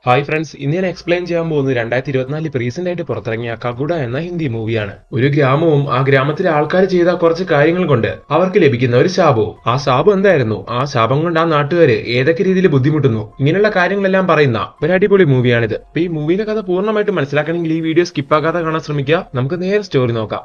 Hi friends, ഇന്ന് ഞാൻ explain ചെയ്യാൻ പോകുന്നത് 2024 റീസെന്റ് ആയിട്ട് പുറത്തിറങ്ങിയ കഗുഡ എന്ന ഹിന്ദി മൂവിയാണ്. ഒരു ഗ്രാമവും ആ ഗ്രാമത്തിലെ ആൾക്കാർ ചെയ്ത കുറച്ച് കാര്യങ്ങൾ കൊണ്ട് അവർക്ക് ലഭിക്കുന്ന ഒരു ശാപവും. ആ ശാപം എന്തായിരുന്നു, ആ ശാപം കൊണ്ട് ആ നാട്ടുകാര് ഏതൊക്കെ രീതിയിൽ ബുദ്ധിമുട്ടുന്നു, ഇങ്ങനെയുള്ള കാര്യങ്ങളെല്ലാം പറയുന്ന ഒരു അടിപൊളി മൂവിയാണിത്. അപ്പൊ ഈ മൂവിയിലെ കഥ പൂർണ്ണമായിട്ട് മനസ്സിലാക്കണമെങ്കിൽ ഈ വീഡിയോ സ്കിപ്പാക്കാതെ കാണാൻ ശ്രമിക്കുക. നമുക്ക് നേരെ സ്റ്റോറി നോക്കാം.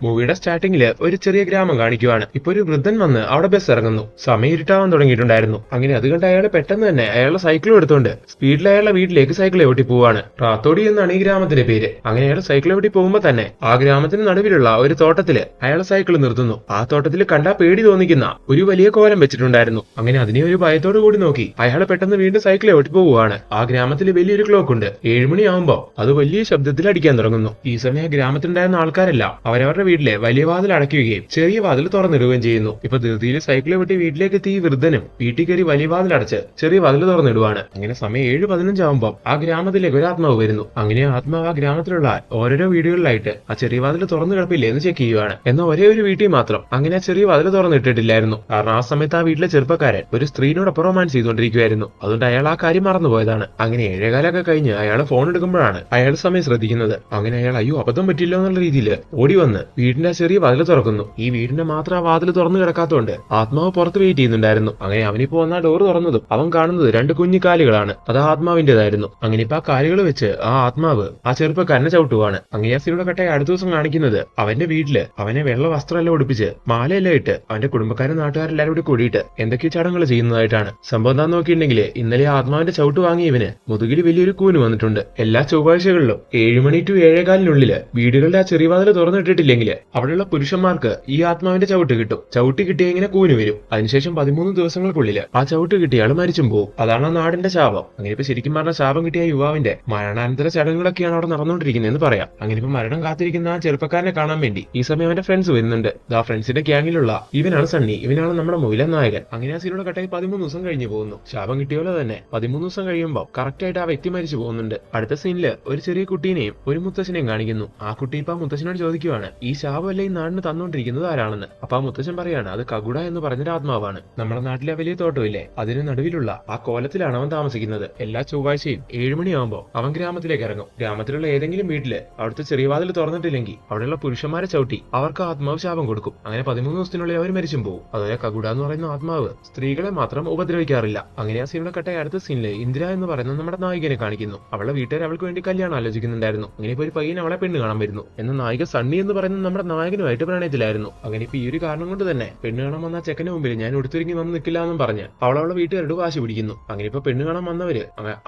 മൂവിയുടെ സ്റ്റാർട്ടിങ്ങില് ഒരു ചെറിയ ഗ്രാമം കാണിക്കുവാണ്. ഇപ്പൊ ഒരു വൃദ്ധൻ വന്ന് അവിടെ ബസ് ഇറങ്ങുന്നു. സമയം ഇരുട്ടാവാൻ തുടങ്ങിയിട്ടുണ്ടായിരുന്നു. അങ്ങനെ അത് കണ്ട് അയാൾ പെട്ടെന്ന് തന്നെ അയാളുടെ സൈക്കിൾ എടുത്തുകൊണ്ട് സ്പീഡിൽ അയാളുടെ വീട്ടിലേക്ക് സൈക്കിൾ എവിട്ടി പോവാണ്. റാത്തോടി എന്നാണ് ഈ ഗ്രാമത്തിന്റെ പേര്. അങ്ങനെ അയാൾ സൈക്കിൾ എവിട്ടി പോകുമ്പോ തന്നെ ആ ഗ്രാമത്തിന് നടുവിലുള്ള ഒരു തോട്ടത്തില് അയാൾ സൈക്കിൾ നിർത്തുന്നു. ആ തോട്ടത്തിൽ കണ്ടാ പേടി തോന്നിക്കുന്ന ഒരു വലിയ കോലം വെച്ചിട്ടുണ്ടായിരുന്നു. അങ്ങനെ അതിനെ ഒരു ഭയത്തോടു കൂടി നോക്കി അയാൾ പെട്ടെന്ന് വീണ്ടും സൈക്കിൾ എവിട്ടി പോവുകയാണ്. ആ ഗ്രാമത്തിൽ വലിയൊരു ക്ലോക്ക് ഉണ്ട്. 7 മണിയാവുമ്പോ അത് വലിയ ശബ്ദത്തിൽ അടിക്കാൻ തുടങ്ങുന്നു. ഈ സമയം ഗ്രാമത്തിലുണ്ടായിരുന്ന ആൾക്കാരെല്ലാം അവരവരുടെ വീട്ടിലെ വലിയ വാതിൽ അടയ്ക്കുകയും ചെറിയ വാതിൽ തുറന്നിടുകയും ചെയ്യുന്നു. ഇപ്പൊ ധൃതിയിൽ സൈക്കിൾ വിട്ട് വീട്ടിലേക്ക് എത്തി വൃദ്ധനും വീട്ടിൽ കയറി വലിയ വാതിൽ അടച്ച് ചെറിയ വാതിൽ തുറന്നിടുവാണ്. അങ്ങനെ സമയം 7:15 ആവുമ്പോൾ ആ ഗ്രാമത്തിലേക്ക് ഒരു ആത്മാവ് വരുന്നു. അങ്ങനെ ആത്മാവ് ആ ഗ്രാമത്തിലുള്ള ഓരോരോ വീടുകളിലായിട്ട് ആ ചെറിയ വാതിൽ തുറന്നു കിടപ്പില്ലേ എന്ന് ചെക്ക് ചെയ്യുവാണ്. എന്നാൽ ഒരേ ഒരു വീട്ടിൽ മാത്രം അങ്ങനെ ആ ചെറിയ വാതിൽ തുറന്നിട്ടിട്ടില്ലായിരുന്നു. കാരണം ആ സമയത്ത് ആ വീട്ടിലെ ചെറുപ്പക്കാരൻ ഒരു സ്ത്രീനോടൊപ്പം റൊമാൻസ് ചെയ്തുകൊണ്ടിരിക്കുകയായിരുന്നു. അതുകൊണ്ട് അയാൾ ആ കാര്യം മറന്നുപോയതാണ്. അങ്ങനെ 7:15 കഴിഞ്ഞ് അയാൾ ഫോൺ എടുക്കുമ്പോഴാണ് അയാൾ സമയം ശ്രദ്ധിക്കുന്നത്. അങ്ങനെ അയാൾ അയ്യോ അബദ്ധം പറ്റില്ല എന്നുള്ള രീതിയിൽ ഓടി വന്ന് വീടിന്റെ ചെറിയ വാതിൽ തുറക്കുന്നു. ഈ വീടിന്റെ മാത്രം ആ വാതിൽ തുറന്നു കിടക്കാത്തതുകൊണ്ട് ആത്മാവ് പുറത്ത് വെയിറ്റ് ചെയ്യുന്നുണ്ടായിരുന്നു. അങ്ങനെ അവനിപ്പോ വന്ന ഡോർ തുറന്നതും അവൻ കാണുന്നത് 2 കുഞ്ഞു കാലുകളാണ്. അത് ആത്മാവിന്റേതായിരുന്നു. അങ്ങനെ ഇപ്പൊ ആ കാലുകൾ വെച്ച് ആ ആത്മാവ് ആ ചെറുപ്പക്കാരനെ ചവിട്ടുവാണ്. അങ്ങനെ ആ സീയുടെ കട്ടായി അടുത്ത ദിവസം കാണിക്കുന്നത് അവന്റെ വീട്ടില് അവനെ വെള്ള വസ്ത്രമെല്ലാം ഉടുപ്പിച്ച് മാലയെല്ലാം ഇട്ട് അവന്റെ കുടുംബക്കാരും നാട്ടുകാരെല്ലാരും കൂടി കൂടിയിട്ട് എന്തൊക്കെയോ ചടങ്ങുകൾ ചെയ്യുന്നതായിട്ടാണ്. സംഭവം എന്താന്ന് നോക്കിയിട്ടുണ്ടെങ്കിൽ ഇന്നലെ ആത്മാവിന്റെ ചവിട്ട് വാങ്ങിയവന് മുതുകിൽ വലിയൊരു കൂന് വന്നിട്ടുണ്ട്. എല്ലാ ചൊവ്വാഴ്ചകളിലും 7 മണി to 7:15 വീടുകളുടെ ആ ചെറിയ വാതിൽ തുറന്നിട്ടിട്ടില്ലെങ്കിൽ അവിടെയുള്ള പുരുഷന്മാർക്ക് ഈ ആത്മാവിന്റെ ചവിട്ട് കിട്ടും. ചവിട്ടി കിട്ടിയ ഇങ്ങനെ കൂന് വരും. അതിനുശേഷം 13 ദിവസങ്ങൾക്കുള്ളിൽ ആ ചവിട്ട് കിട്ടിയാൽ മരിച്ചും പോകും. അതാണ് ആ നാടിന്റെ ശാപം. അങ്ങനെ ഇപ്പൊ ശരിക്കും പറഞ്ഞ ശാപം കിട്ടിയ യുവാവിന്റെ മരണാനന്തര ചടങ്ങുകളൊക്കെയാണ് അവിടെ നടന്നുകൊണ്ടിരിക്കുന്നതെന്ന് പറയാം. അങ്ങനെ ഇപ്പൊ മരണം കാത്തിരിക്കുന്ന ആ ചെറുപ്പക്കാരനെ കാണാൻ വേണ്ടി ഈ സമയം അവന്റെ ഫ്രണ്ട്സ് വരുന്നുണ്ട്. ആ ഫ്രണ്ട്സിന്റെ ഗ്യാങ്ങിലുള്ള ഇവനാണ് സണ്ണി. ഇവനാണ് നമ്മുടെ മൂവിലെ നായകൻ. അങ്ങനെ ആ സീനോട് കട്ടായി 13 ദിവസം കഴിഞ്ഞു പോകുന്നു. ശാപം കിട്ടിയോലെ തന്നെ 13 ദിവസം കഴിയുമ്പോൾ കറക്റ്റ് ആയിട്ട് ആ വ്യക്തി മരിച്ചു പോകുന്നുണ്ട്. അടുത്ത സീനില് ഒരു ചെറിയ കുട്ടീനെയും ഒരു മുത്തശ്ശനെയും കാണിക്കുന്നു. ആ കുട്ടി ഇപ്പൊ ആ മുത്തശ്ശനോട് ചോദിക്കുവാണ് ഈ ശാപമല്ലേ ഈ നാടിന് തന്നുകൊണ്ടിരിക്കുന്നത് ആരാണെന്ന്. അപ്പൊ ആ മുത്തശ്ശൻ പറയാണ് അത് കഗുഡ എന്ന് പറഞ്ഞൊരു ആത്മാവാണ്. നമ്മുടെ നാട്ടിലെ വലിയ തോട്ടമില്ലേ അതിന് നടുവിലുള്ള ആ കോലത്തിലാണ് അവൻ താമസിക്കുന്നത്. എല്ലാ ചൊവ്വാഴ്ചയും 7 മണിയാവുമ്പോൾ അവൻ ഗ്രാമത്തിലേക്ക് ഇറങ്ങും. ഗ്രാമത്തിലുള്ള ഏതെങ്കിലും വീട്ടില് അവിടുത്തെ ചെറിയ വാതിൽ തുറന്നിട്ടില്ലെങ്കിൽ അവിടെയുള്ള പുരുഷന്മാരെ ചവിട്ടി അവർക്ക് ആത്മാവ് ശാപം കൊടുക്കും. അങ്ങനെ 13 ദിവസത്തിനുള്ളിൽ അവർ മരിച്ചും പോകും. അതുപോലെ കഗുഡ എന്ന് പറയുന്ന ആത്മാവ് സ്ത്രീകളെ മാത്രം ഉപദ്രവിക്കാറില്ല. അങ്ങനെ ആ സീനിയുടെ കട്ടായി അടുത്ത സീനില് ഇന്ദിര എന്ന് പറയുന്ന നമ്മുടെ നായികനെ കാണിക്കുന്നു. അവളുടെ വീട്ടുകാർ അവൾക്ക് വേണ്ടി കല്യാണം ആലോചിക്കുന്നുണ്ടായിരുന്നു. അങ്ങനെ ഇപ്പൊ ഒരു പയ്യൻ അവളെ പെണ്ണ് കാണാൻ വരുന്നു. എന്ന നായിക സണ്ണി എന്ന് പറയുന്ന നമ്മുടെ നായകനുമായിട്ട് പ്രണയത്തിലായിരുന്നു. അങ്ങനെ ഇപ്പൊ ഈ ഒരു കാരണം കൊണ്ട് തന്നെ പെണ്ണ് കാണാൻ വന്ന ചെക്കന് മുമ്പിൽ ഞാൻ ഉടുത്തൊരുങ്ങി വന്ന് നിൽക്കില്ല എന്നും പറഞ്ഞ് അവളവളുടെ വീട്ടുകാരോട് വാശി പിടിക്കുന്നു. അങ്ങനെ ഇപ്പൊ പെണ്ണ് കാണാൻ വന്നവര്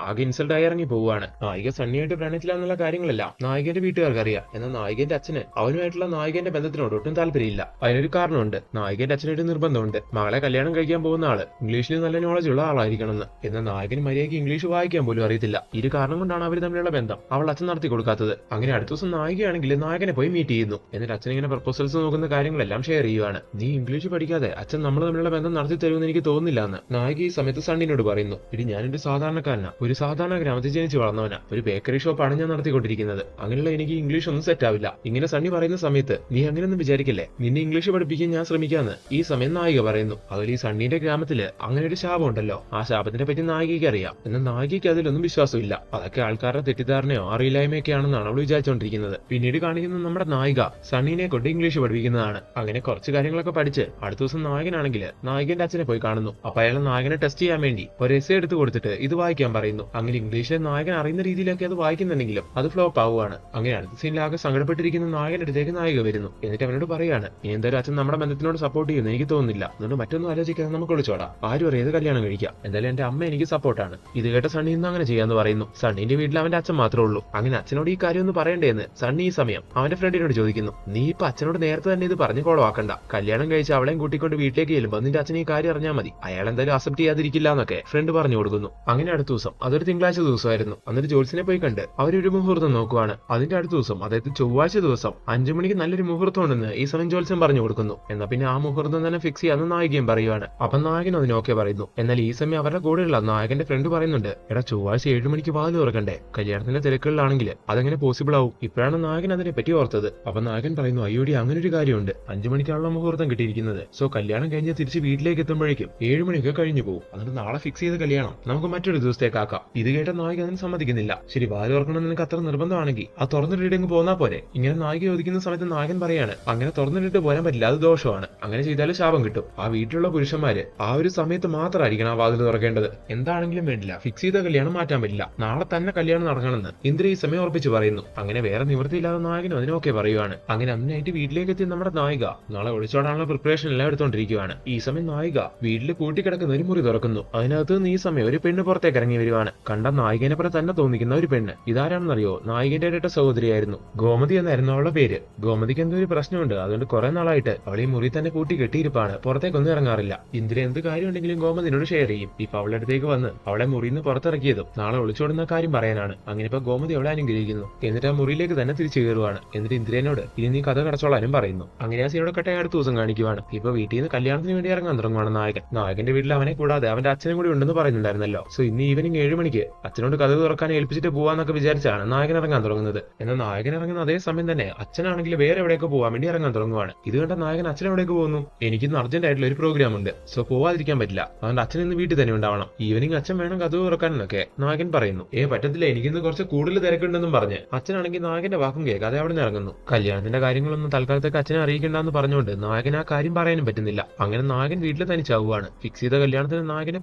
ആകെ ഇൻസൾട്ട് ആയി ഇറങ്ങി പോവുകയാണ്. നായിക സണ്ണിയായിട്ട് പ്രണയത്തിലാന്നുള്ള കാര്യങ്ങളെല്ലാം നായികന്റെ വീട്ടുകാർക്ക് അറിയാം. എന്നാൽ നായികന്റെ അച്ഛന് അവനുമായിട്ടുള്ള നായികന്റെ ബന്ധത്തിനോട് ഒട്ടും താല്പര്യമില്ല. അതിനൊരു കാരണമുണ്ട്. നായികന്റെ അച്ഛനായിട്ട് നിർബന്ധമുണ്ട് മകളെ കല്യാണം കഴിക്കാൻ പോകുന്ന ആള് ഇംഗ്ലീഷിൽ നല്ല നോളജ് ഉള്ള ആളായിരിക്കണമെന്ന്. എന്നാൽ നായകന് മര്യാദയ്ക്ക് ഇംഗ്ലീഷ് വായിക്കാൻ പോലും അറിയത്തില്ല. ഈ ഒരു കാരണം കൊണ്ടാണ് അവർ തമ്മിലുള്ള ബന്ധം അവൾ അച്ഛൻ നടത്തി കൊടുക്കാത്തത്. അങ്ങനെ അടുത്ത ദിവസം നായികയാണെങ്കിൽ നായകനെ പോയി മീറ്റ് ചെയ്യുന്നു. എന്നിട്ട് അച്ഛൻ ഇങ്ങനെ പ്രപ്പോസൽസ് നോക്കുന്ന കാര്യങ്ങളെല്ലാം ഷെയർ ചെയ്യുവാണ്. നീ ഇംഗ്ലീഷ് പഠിക്കാതെ അച്ഛൻ നമ്മൾ തമ്മിലുള്ള ബന്ധം നടത്തി തരുമെന്ന് എനിക്ക് തോന്നുന്നില്ല എന്ന് നായിക ഈ സമയത്ത് സണ്ണിനോട് പറയുന്നു. ഇനി ഞാനൊരു സാധാരണക്കാരനാ, ഒരു സാധാരണ ഗ്രാമത്തിൽ ജനിച്ചു വളർന്നവനാ, ഒരു ബേക്കറി ഷോപ്പാണ് ഞാൻ നടത്തിക്കൊണ്ടിരിക്കുന്നത്. അങ്ങനെയുള്ള എനിക്ക് ഇംഗ്ലീഷ് ഒന്നും സെറ്റ് ആവില്ല. ഇങ്ങനെ സണ്ണി പറയുന്ന സമയത്ത് നീ അങ്ങനെയൊന്നും വിചാരിക്കല്ലേ, നിന്നെ ഇംഗ്ലീഷ് പഠിപ്പിക്കാൻ ഞാൻ ശ്രമിക്കാന്ന് ഈ സമയം നായിക പറയുന്നു. അതുപോലെ ഈ സണ്ണിന്റെ ഗ്രാമത്തില് അങ്ങനെ ഒരു ശാപം ഉണ്ടല്ലോ, ആ ശാപത്തിനെ പറ്റി നായികയ്ക്ക് അറിയാം. എന്നാൽ നായികയ്ക്ക് അതിലൊന്നും വിശ്വാസമില്ല. അതൊക്കെ ആൾക്കാരുടെ തെറ്റിദ്ധാരണയോ അറിയില്ലായ്മയൊക്കെയാണെന്നാണ് അവൾ വിചാരിച്ചുകൊണ്ടിരിക്കുന്നത്. പിന്നീട് കാണിക്കുന്ന നമ്മുടെ നായിക സണ്ണിനെ കൊണ്ട് ഇംഗ്ലീഷ് പഠിപ്പിക്കുന്നതാണ്. അങ്ങനെ കുറച്ച് കാര്യങ്ങളൊക്കെ പഠിച്ച് അടുത്ത ദിവസം നായകനാണെങ്കിൽ നായകന്റെ അച്ഛനെ പോയി കാണുന്നു. അപ്പൊ അയാൾ നായകനെ ടെസ്റ്റ് ചെയ്യാൻ വേണ്ടി ഒരു എസ്സേ എടുത്ത് കൊടുത്തിട്ട് ഇത് വായിക്കാൻ പറയുന്നു. അങ്ങനെ ഇംഗ്ലീഷിലെ നായകൻ അറിയുന്ന രീതിയിലൊക്കെ അത് വായിക്കുന്നുണ്ടെങ്കിലും അത് ഫ്ലോപ്പ് ആവുകയാണ്. അങ്ങനെ അടുത്ത സീനിലാകെ സങ്കടപ്പെട്ടിരിക്കുന്ന നായകന്റെ അടുത്തേക്ക് നായിക വരുന്നു. എന്നിട്ട് അവനോട് പറയാണ് ഇനി എന്തായാലും അച്ഛൻ നമ്മുടെ ബന്ധത്തിനോട് സപ്പോർട്ട് ചെയ്യുന്നു എനിക്ക് തോന്നുന്നില്ല. അതുകൊണ്ട് മറ്റൊന്നും ആലോചിക്കാതെ നമുക്ക് വിളിച്ചോടാം, ആരും അറിയാതെ കല്യാണം കഴിക്കാം. എന്തായാലും എന്റെ അമ്മ എനിക്ക് സപ്പോർട്ടാണ്. ഇത് കേട്ട സണ്ണി ഇന്ന് അങ്ങനെ ചെയ്യാന്ന് പറയുന്നു. സണ്ണിന്റെ വീട്ടിൽ അവന്റെ അച്ഛൻ മാത്രമേ ഉള്ളൂ. അങ്ങനെ അച്ഛനോട് ഈ കാര്യം ഒന്ന് പറയണ്ടേന്ന് സണ്ണി ഈ സമയം അവന്റെ ഫ്രണ്ടിനോട് ചോദിക്കുന്നു. നീ ഇപ്പൊ അച്ഛനോട് നേരത്തെ തന്നെ ഇത് പറഞ്ഞു കോളവാക്കണ്ട. കല്യാണം കഴിച്ച് അവളെയും കൂട്ടിക്കൊണ്ട് വീട്ടിലേക്ക് ചെല്ലുമ്പോൾ നിന്റെ അച്ഛൻ ഈ കാര്യം അറിഞ്ഞാൽ മതി. അയാൾ എന്തായാലും അക്സെപ്റ്റ് ചെയ്യാതിരിക്കില്ല എന്നൊക്കെ ഫ്രണ്ട് പറഞ്ഞു കൊടുക്കുന്നു. അങ്ങനെ അടുത്ത ദിവസം അതൊരു തിങ്കളാഴ്ച ദിവസമായിരുന്നു. എന്നിട്ട് ജോത്സ്യനെ പോയി കണ്ട് അവരൊരു മുഹൂർത്തം നോക്കുവാണ്. അതിന്റെ അടുത്ത ദിവസം അതായത് ചൊവ്വാഴ്ച ദിവസം 5 മണിക്ക് നല്ലൊരു മുഹൂർത്തം ഉണ്ടെന്ന് ഈ സമയം ജോത്സ്യം പറഞ്ഞു കൊടുക്കുന്നു. എന്നാൽ പിന്നെ ആ മുഹൂർത്തം തന്നെ ഫിക്സ് ചെയ്യാന്ന് നായികയും പറയുവാണ്. അപ്പൊ നായകൻ അതിന് ഓക്കെ പറയുന്നു. എന്നാൽ ഈ സമയം അവരുടെ കൂടെയുള്ള നായകന്റെ ഫ്രണ്ട് പറയുന്നുണ്ട് എടാ ചൊവ്വാഴ്ച 7 മണിക്ക് വാതിൽ തുറക്കണ്ടേ, കല്യാണത്തിന്റെ തിരക്കുകളിലാണെങ്കിൽ അതെങ്ങനെ പോസിബിൾ ആവും. ഇപ്പോഴാണ് നായകൻ അതിനെ പറ്റി ഓർത്തത്. അപ്പൊ നായകൻ നായകൻ പറയുന്നു, അയ്യോടി അങ്ങനെ ഒരു കാര്യമുണ്ട്, 5 മണിക്കാണല്ലോ മുഹൂർത്തം കിട്ടിയിരിക്കുന്നത്. സോ കല്യാണം കഴിഞ്ഞ് തിരിച്ച് വീട്ടിലേക്ക് എത്തുമ്പോഴേക്കും 7 മണിയൊക്കെ കഴിഞ്ഞു പോകും. എന്നിട്ട് നാളെ ഫിക്സ് ചെയ്ത കല്യാണം നമുക്ക് മറ്റൊരു ദിവസത്തേക്കാക്കാം. ഇത് കേട്ട നായിക അതിന് സമ്മതിക്കുന്നില്ല. ശരി, വാല് തുറക്കണം നിനക്ക് അത്ര നിർബന്ധമാണെങ്കിൽ ആ തുറന്നിട്ടിട്ട് പോന്നാ പോരെ. ഇങ്ങനെ നായിക ചോദിക്കുന്ന സമയത്ത് നായകൻ പറയാണ്, അങ്ങനെ തുറന്നിട്ടിട്ട് പോരാൻ പറ്റില്ല, അത് ദോഷമാണ്. അങ്ങനെ ചെയ്താലും ശാപം കിട്ടും. ആ വീട്ടിലുള്ള പുരുഷന്മാര് ആ ഒരു സമയത്ത് മാത്രമായിരിക്കണം ആ വാതിൽ തുറക്കേണ്ടത്. എന്താണെങ്കിലും വേണ്ടില്ല, ഫിക്സ് ചെയ്ത കല്യാണം മാറ്റാൻ പറ്റില്ല, നാളെ തന്നെ കല്യാണം നടക്കണമെന്ന് ഇന്ദ്ര ഈ സമയം ഉറപ്പിച്ച് പറയുന്നു. അങ്ങനെ വേറെ നിവൃത്തിയില്ലാതെ നായകനും അതിനൊക്കെ പറയുവാണ്. അങ്ങനെ അന്നായിട്ട് വീട്ടിലേക്ക് എത്തി നമ്മുടെ നായിക നാളെ ഒളിച്ചോടാനുള്ള പ്രിപ്പറേഷൻ എല്ലാം എടുത്തോണ്ടിരിക്കുകയാണ്. ഈ സമയം നായിക വീട്ടിൽ കൂട്ടിക്കിടക്കുന്ന ഒരു മുറി തുറക്കുന്നു. അതിനകത്ത് നിന്ന് ഈ സമയം ഒരു പെണ്ണ് പുറത്തേക്ക് ഇറങ്ങി വരുവാണ്. കണ്ട നായികനെ പോലെ തന്നെ തോന്നിക്കുന്ന ഒരു പെണ്ണ്. ഇതാരാണെന്നറിയോ? നായികന്റെ ഇരട്ട സഹോദരിയായിരുന്നു. ഗോമതി എന്നായിരുന്നു അവളുടെ പേര്. ഗോമതിക്ക് എന്തോ ഒരു പ്രശ്നമുണ്ട്, അതുകൊണ്ട് കുറെ നാളായിട്ട് അവൾ ഈ മുറി തന്നെ കൂട്ടി കെട്ടിയിരിപ്പാണ്, പുറത്തേക്കൊന്നും ഇറങ്ങാറില്ല. ഇന്ദ്ര എന്ത് കാര്യം ഉണ്ടെങ്കിലും ഗോമതിനോട് ഷെയർ ചെയ്യും. ഇപ്പൊ അവളുടെ അടുത്തേക്ക് വന്ന് അവളെ മുറിയിൽ നിന്ന് പുറത്തിറക്കിയതും നാളെ ഒളിച്ചോടുന്ന കാര്യം പറയാനാണ്. അങ്ങനെ ഇപ്പൊ ഗോമതി അവളെ അനുഗ്രഹിക്കുന്നു. എന്നിട്ട് ആ മുറിയിലേക്ക് തന്നെ തിരിച്ചു കയറുവാണ്. എന്നിട്ട് ഇന്ദ്രനോട് ഇനി നീ കഥ കടച്ചോളാനും പറയുന്നു. അങ്ങനെ ആ സീനോട് കട്ടെ അടുത്ത ദിവസം കാണിക്കുവാണ്. ഇപ്പൊ വീട്ടിൽ നിന്ന് കല്യാണത്തിന് വേണ്ടി ഇറങ്ങാൻ തുടങ്ങുവാണ് നായകൻ. നായകന്റെ വീട്ടിൽ അവനെ കൂടാതെ അവന്റെ അച്ഛനും കൂടി ഉണ്ടെന്ന് പറയുന്നുണ്ടായിരുന്നല്ലോ. സോ ഇന്ന് ഈവനിങ് 7 മണിക്ക് അച്ഛനോട് കഥ തുറക്കാൻ ഏൽപ്പിച്ചിട്ട് പോവാന്നൊക്കെ വിചാരിച്ചാണ് നായകൻ ഇറങ്ങാൻ തുടങ്ങുന്നത്. എന്നാൽ നായകൻ ഇറങ്ങുന്ന അതേ സമയം തന്നെ അച്ഛനാണെങ്കിൽ വേറെ എവിടെയൊക്കെ പോവാൻ വേണ്ടി ഇറങ്ങാൻ തുടങ്ങുവാണ്. ഇത് കണ്ട നായകൻ അച്ഛൻ എവിടേക്ക് പോകുന്നു? എനിക്കിന്ന് അർജന്റ് ആയിട്ടുള്ള ഒരു പ്രോഗ്രാം ഉണ്ട്, സോ പോവാതിരിക്കാൻ പറ്റില്ല, അതുകൊണ്ട് അച്ഛൻ ഇന്ന് വീട്ടിൽ തന്നെ ഉണ്ടാവണം, ഈവനിങ് അച്ഛൻ വേണം കഥ തുറക്കാനെന്നൊക്കെ നായകൻ പറയുന്നു. പറ്റത്തില്ല, എനിക്കിന്ന് കുറച്ച് കൂടുതൽ തിരക്കുണ്ടെന്നും പറഞ്ഞ് അച്ഛനാണെങ്കിൽ നായകന്റെ വാക്കും കേൾക്കാതെ അവിടെ നിന്ന് ഇറങ്ങുന്നു. കല്യാണത്തിന്റെ കാര്യങ്ങളൊന്നും തൽക്കാലത്തേക്ക് അച്ഛനെ അറിയിക്കണ്ടെന്ന് പറഞ്ഞുകൊണ്ട് നായകൻ ആ കാര്യം പറയാനും പറ്റുന്നില്ല. അങ്ങനെ നായകൻ വീട്ടിൽ തനിച്ചാവുകയാണ്. ഫിക്സ് ചെയ്ത കല്യാണത്തിന് നായകനെ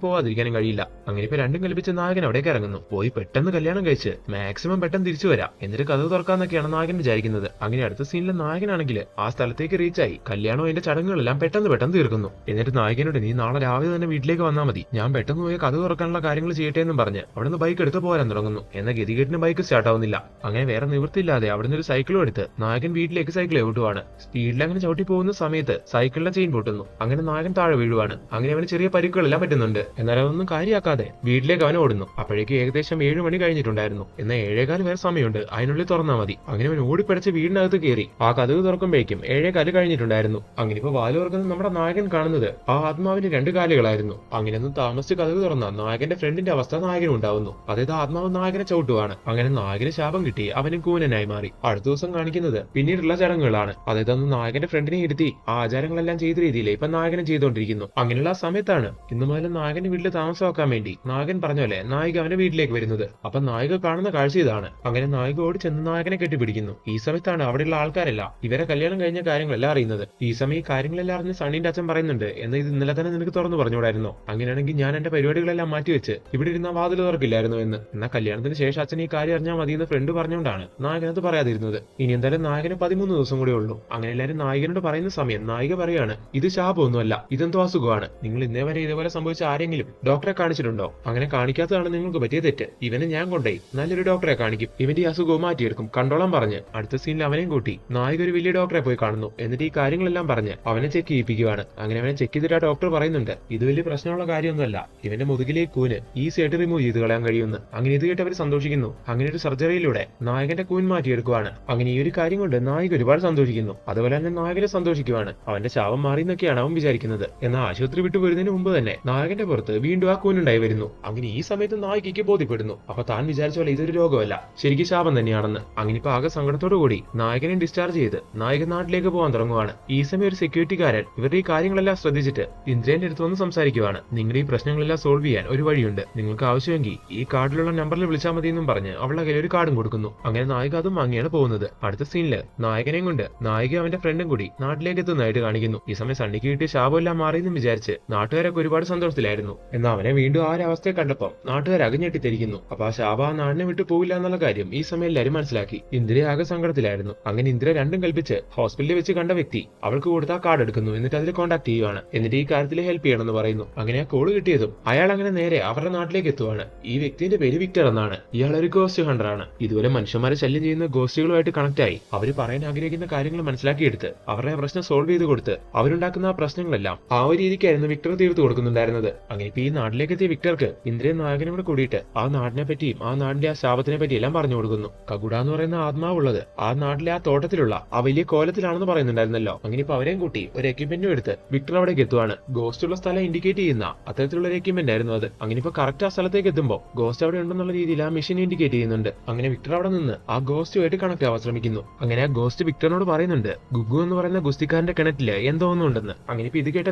പോവാതിരിക്കാനും കഴിയില്ല. അങ്ങനെ ഇപ്പൊ രണ്ടും കൽപ്പിച്ച് നായകൻ അവിടേക്ക് ഇറങ്ങുന്നു. പോയി പെട്ടെന്ന് കല്യാണം കഴിച്ച് മാക്സിമം പെട്ടെന്ന് തിരിച്ചു വരാം, എന്നിട്ട് കഥ തുറക്കാന്നൊക്കെയാണ് നായകൻ വിചാരിക്കുന്നത്. അങ്ങനെ അടുത്ത സീനിലെ നായകനാണെങ്കിൽ ആ സ്ഥലത്തേക്ക് റീച്ചായി കല്യാണം അതിന്റെ ചടങ്ങുകളെല്ലാം പെട്ടെന്ന് തീർക്കുന്നു. എന്നിട്ട് നായകനോട് നീ നാളെ രാവിലെ തന്നെ വീട്ടിലേക്ക് വന്നാൽ മതി, ഞാൻ പെട്ടെന്ന് പോയി കഥ തുറക്കാനുള്ള കാര്യങ്ങൾ ചെയ്യട്ടെ എന്നും പറഞ്ഞ് അവിടുന്ന് ബൈക്ക് എടുത്ത് പോരാൻ തുടങ്ങുന്നു. എന്നാൽ ഗതികേട്ടിന് ബൈക്ക് സ്റ്റാർട്ട് ആവുന്നില്ല. അങ്ങനെ വേറെ നിവൃത്തിയില്ലാതെ അവിടുന്ന് ഒരു സൈക്കിളും എടുത്ത് നായകൻ വീട്ടിലേക്ക് സൈക്കിൾ ചവിട്ടുവാണ്. സ്പീഡിൽ അങ്ങനെ ചവിട്ടി പോകുന്ന സമയത്ത് സൈക്കിളിന്റെ ചെയിൻ പൊട്ടുന്നു. അങ്ങനെ നായകൻ താഴെ വീഴുവാണ്. അങ്ങനെ അവന് ചെറിയ പരിക്കുകളെല്ലാം പറ്റുന്നുണ്ട്. എന്നാൽ അതൊന്നും കാര്യമാക്കാതെ വീട്ടിലേക്ക് അവൻ ഓടുന്നു. അപ്പോഴേക്ക് ഏകദേശം 7 മണി കഴിഞ്ഞിട്ടുണ്ടായിരുന്നു. എന്നാൽ 7:15 വരെ സമയമുണ്ട്, അതിനുള്ളിൽ തുറന്നാൽ മതി. അങ്ങനെ അവൻ ഓടിപ്പടച്ച് വീടിനകത്ത് കയറി ആ കതക് തുറക്കുമ്പോഴേക്കും 7:15 കഴിഞ്ഞിട്ടുണ്ടായിരുന്നു. അങ്ങനെ ഇപ്പൊ വാല് തുറക്കുന്ന നമ്മുടെ നായകൻ കാണുന്നത് ആ ആത്മാവിന്റെ 2 കാലുകളായിരുന്നു. അങ്ങനെയൊന്നും താമസിച്ച് കതക് തുറന്ന നായകന്റെ ഫ്രണ്ടിന്റെ അവസ്ഥ നായകനും ഉണ്ടാവുന്നു. അതായത് ആത്മാവ് നായകനെ ചവിട്ടുവാണ്. അങ്ങനെ നായകന് ശാപം കിട്ടി അവനും കൂനനായി മാറി. അടുത്ത ദിവസം കാണിക്കുന്നത് പിന്നീടുള്ള ചടങ്ങുകളാണ്. അതായത് അന്ന് നായകന്റെ ഫ്രണ്ടിനെ ഇരുത്തി ആ ആചാരങ്ങളെല്ലാം ചെയ്ത രീതിയിൽ ഇപ്പൊ നായകനെ ചെയ്തുകൊണ്ടിരിക്കുന്നു. അങ്ങനെയുള്ള സമയത്താണ് ഇന്നു മുതൽ നായകന്റെ വീട്ടിൽ താമസമാക്കാൻ വേണ്ടി നായകൻ പറഞ്ഞ പോലെ നായിക അവന്റെ വീട്ടിലേക്ക് വരുന്നത്. അപ്പൊ നായിക കാണുന്ന കാഴ്ച ഇതാണ്. അങ്ങനെ നായിക ഓടി ചെന്ന് നായകനെ കെട്ടിപ്പിടിക്കുന്നു. ഈ സമയത്താണ് അവിടെയുള്ള ആൾക്കാരെല്ലാം ഇവരെ കല്യാണം കഴിഞ്ഞ കാര്യങ്ങളെല്ലാം അറിയുന്നത്. ഈ സമയം ഈ കാര്യങ്ങളെല്ലാം അറിഞ്ഞ് സണ്ണിന്റെ അച്ഛൻ പറയുന്നുണ്ട്, എന്ന് ഇത് ഇന്നലെ തന്നെ നിനക്ക് തുറന്നു പറഞ്ഞുകൂടായിരുന്നോ? അങ്ങനെയാണെങ്കിൽ ഞാൻ എന്റെ പരിപാടികളെല്ലാം മാറ്റിവെച്ച് ഇവിടെ ഇരുന്ന വാതിൽ തുറക്കില്ലായിരുന്നു എന്ന്. എന്നാൽ കല്യാണത്തിന് ശേഷം അച്ഛൻ ഈ കാര്യം അറിഞ്ഞാൽ മതി എന്ന് ഫ്രണ്ട് പറഞ്ഞുകൊണ്ടാണ് നായകനത് പറയാതിരുന്നത്. ഇനി എന്തായാലും നായകന് 13 ദിവസം കൂടെ ഉള്ളൂ. അങ്ങനെ എല്ലാവരും നായകനോട് പറയുന്ന സമയം നായിക പറയാണ്, ഇത് ശാപമൊന്നുമല്ല, ഇതെന്തോ അസുഖമാണ്. നിങ്ങൾ ഇന്നേ വരെ ഇതേപോലെ സംഭവിച്ച ആരെങ്കിലും ഡോക്ടറെ കാണിച്ചിട്ടുണ്ടോ? അങ്ങനെ കാണിക്കാത്തതാണ് നിങ്ങൾക്ക് പറ്റിയ തെറ്റ്. ഇവനെ ഞാൻ കൊണ്ടുപോയി നല്ലൊരു ഡോക്ടറെ കാണിക്കും, ഇവന്റെ ഈ അസുഖവും മാറ്റിയെടുക്കും, കണ്ടോളാൻ പറഞ്ഞ് അടുത്ത സീനിൽ അവനെയും കൂട്ടി നായിക ഒരു വലിയ ഡോക്ടറെ പോയി കാണുന്നു. എന്നിട്ട് ഈ കാര്യങ്ങളെല്ലാം പറഞ്ഞ് അവനെ ചെക്ക് ചെയ്യിപ്പിക്കുകയാണ്. അങ്ങനെ അവനെ ചെക്ക് ചെയ്തിട്ട് ആ ഡോക്ടർ പറയുന്നുണ്ട്, ഇത് വലിയ പ്രശ്നമുള്ള കാര്യമൊന്നുമല്ല, ഇവന്റെ മുതുകിലേക്ക് കൂന് ഈസി ആയിട്ട് റിമൂവ് ചെയ്ത് കളയാൻ കഴിയുമെന്ന്. അങ്ങനെ ഇത് കേട്ട് അവർ സന്തോഷിക്കുന്നു. അങ്ങനെ ഒരു സർജറിയിലൂടെ നായകന്റെ കൂൻ മാറ്റിയെടുക്കുവാണ്. അങ്ങനെ ഈ ഒരു കാര്യം കൊണ്ട് നായിക ഒരുപാട് സന്തോഷിക്കുന്നു. അതുപോലെ തന്നെ നായകനെ സന്തോഷിക്കുവാണ്. അവന്റെ ശാപം മാറി എന്നൊക്കെയാണ് അവൻ വിചാരിക്കുന്നത്. എന്നാൽ ആശുപത്രി വിട്ടു വരുന്നതിന് മുമ്പ് തന്നെ നായകന്റെ പുറത്ത് വീണ്ടും ആ കൂനുണ്ടായി വരുന്നു. അങ്ങനെ ഈ സമയത്ത് നായികയ്ക്ക് ബോധ്യപ്പെടുന്നു, അപ്പൊ താൻ വിചാരിച്ച പോലെ ഇതൊരു രോഗമല്ല, ശരിക്കും ശാപം തന്നെയാണെന്ന്. അങ്ങനെ ഇപ്പൊ ആകെ സങ്കടത്തോടു കൂടി നായകനെ ഡിസ്ചാർജ് ചെയ്ത് നായകൻ നാട്ടിലേക്ക് പോകാൻ തുടങ്ങുവാണ്. ഈ സമയം ഒരു സെക്യൂരിറ്റിക്കാരൻ ഇവരുടെ ഈ കാര്യങ്ങളെല്ലാം ശ്രദ്ധിച്ചിട്ട് ഇന്ദ്രന്റെ അടുത്ത് വന്ന് സംസാരിക്കുവാണ്. നിങ്ങളുടെ ഈ പ്രശ്നങ്ങളെല്ലാം സോൾവ് ചെയ്യാൻ ഒരു വഴിയുണ്ട്, നിങ്ങൾക്ക് ആവശ്യമെങ്കിൽ ഈ കാർഡിലുള്ള നമ്പറിൽ വിളിച്ചാൽ മതി എന്നും പറഞ്ഞ് അവളുടെ കയ്യിൽ ഒരു കാർഡും കൊടുക്കുന്നു. അങ്ങനെ നായിക അതും വാങ്ങിയാണ് പോകുന്നത്. അടുത്ത സീനില് നായകനെയും കൊണ്ട് നായിക അവന്റെ ഫ്രണ്ടും കൂടി നാട്ടിലേക്ക് എത്തുന്നതായിട്ട് കാണിക്കുന്നു. ഈ സമയം സണ്ണിക്ക് കിട്ടിയ ശാപമെല്ലാം മാറിയെന്നും വിചാരിച്ച് നാട്ടുകാരൊക്കെ ഒരുപാട് സന്തോഷത്തിലായിരുന്നു. എന്നാൽ അവനെ വീണ്ടും ആ ഒരു അവസ്ഥയെ കണ്ടപ്പോൾ നാട്ടുകാർ അകഞ്ഞെട്ടിത്തിരിക്കുന്നു. അപ്പൊ ആ ശാപ ആ നാടിനെ വിട്ടു പോകില്ല എന്നുള്ള കാര്യം ഈ സമയം എല്ലാവരും മനസ്സിലാക്കി. ഇന്ദ്ര ആകെ സങ്കടത്തിലായിരുന്നു. അങ്ങനെ ഇന്ദ്ര രണ്ടും കൽപ്പിച്ച് ഹോസ്പിറ്റലിൽ വെച്ച് കണ്ട വ്യക്തി അവൾക്ക് കൊടുത്ത ആ കാർഡ് എടുക്കുന്നു. എന്നിട്ട് അതിൽ കോൺടാക്ട് ചെയ്യുവാണ്. എന്നിട്ട് ഈ കാര്യത്തിൽ ഹെൽപ്പ് ചെയ്യണമെന്ന് പറയുന്നു. അങ്ങനെ ആ കോള് കിട്ടിയതും അയാൾ അങ്ങനെ നേരെ അവരുടെ നാട്ടിലേക്ക് എത്തുവാണ്. ഈ വ്യക്തിന്റെ പേര് വിക്ടർ എന്നാണ്. ഇയാൾ ഒരു ഗോസ്റ്റ് ഹണ്ടർ ആണ്. ഇതുപോലെ മനുഷ്യന്മാരെ ശല്യം ചെയ്യുന്ന ഗോസ്റ്റുകളുമായിട്ട് കണക്ട് ആയി അവർ പറയാൻ ആഗ്രഹിക്കുന്ന കാര്യങ്ങൾ മനസ്സിലാക്കിയെടുത്ത് അവരുടെ പ്രശ്നം സോൾവ് ചെയ്ത് കൊടുത്ത് അവരുണ്ടാക്കുന്ന ആ പ്രശ്നങ്ങളെല്ലാം ആ ഒരു രീതിക്കായിരുന്നു വിക്ടർ തീർത്തു കൊടുക്കുന്നുണ്ടായിരുന്നത്. അങ്ങനെ ഇപ്പൊ ഈ നാട്ടിലേക്ക് എത്തിയ വിക്ടർക്ക് ഇന്ദ്രൻ നായകനും കൂടെ കൂടിയിട്ട് ആ നാടിനെ പറ്റിയും ആ നാടിന്റെ ആ ശാപത്തിനെ പറ്റി എല്ലാം പറഞ്ഞു കൊടുക്കുന്നു. കഗുഡ എന്ന് പറയുന്ന ആത്മാവുള്ളത് ആ നാട്ടിലെ ആ തോട്ടത്തിലുള്ള ആ വലിയ കോലത്തിലാണെന്ന് പറയുന്നുണ്ടായിരുന്നല്ലോ. അങ്ങനെ ഇപ്പൊ അവരെയും കൂട്ടി ഒരു എക്യുപ്മെന്റും എടുത്ത് വിക്ടർ അവിടേക്ക് എത്തുവാണ്. ഗോസ്റ്റ് ഉള്ള സ്ഥലം ഇൻഡിക്കേറ്റ് ചെയ്യുന്ന അത്തരത്തിലുള്ള ഒരു എക്യുപ്മെന്റ് ആയിരുന്നു അത്. അങ്ങനെ ഇപ്പൊ കറക്റ്റ് ആ സ്ഥലത്തേക്ക് എത്തുമ്പോൾ ഗോസ്റ്റ് അവിടെ ഉണ്ടെന്നുള്ള രീതിയിൽ ആ മെഷീൻ ഇൻഡിക്കേറ്റ് ചെയ്യുന്നുണ്ട്. അങ്ങനെ വിക്ടർ അവിടെ നിന്ന് ആ ഗോസ്റ്റുമായിട്ട് കണക്ട് ആവാൻ ശ്രമിക്കുന്നു. അങ്ങനെ ആ ഗോസ്റ്റ് ലാസ്റ്റ് വിക്ടറിനോട് പറയുന്നുണ്ട് ഗുഗു എന്ന് പറയുന്ന ഗുസ്തിക്കാരന്റെ കിണറ്റില് എന്തോ ഒന്നുണ്ടെന്ന്. അങ്ങനെ ഇപ്പൊ ഇത് കേട്ട